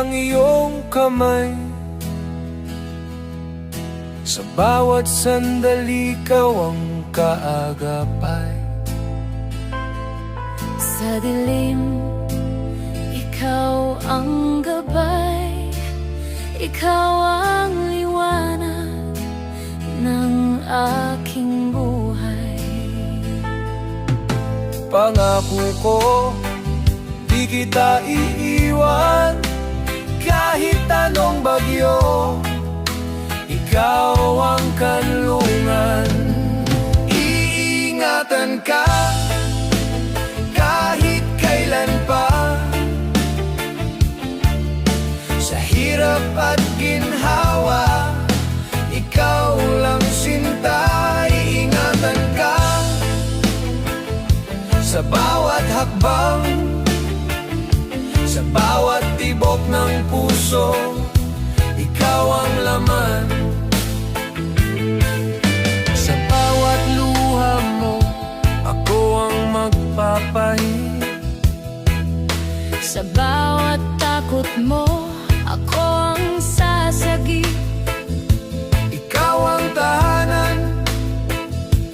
ang iyong kamay. Sa bawat sandali ikaw ang kaagapay. Sa dilim, ikaw ang gabay. Ikaw ang liwanag ng aking buhay. Pangako ko, di kita iiwan. Kahit anong bagyo, ikaw ang kanlungan. Iingatan ka kahit kailan pa. Sa hirap at ginhawa, ikaw lang sinta. Iingatan ka sa bawat hakbang, sa bawat tibok ng puso, ikaw ang laman. Sa bawat luha mo, ako ang magpapahid. Sa bawat takot mo, ako ang sasagi. Ikaw ang tahanan,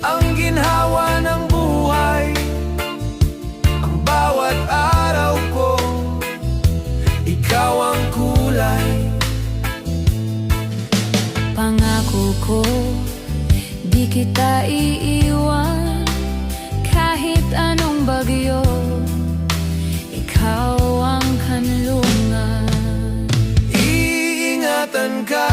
ang ginhawa ng buhay. Ang bawat araw ko, ikaw ang kulay. Pangako ko, di kita iiwan. Kahit anong bagyo, ikaw ang kanlungan. Iingatan ka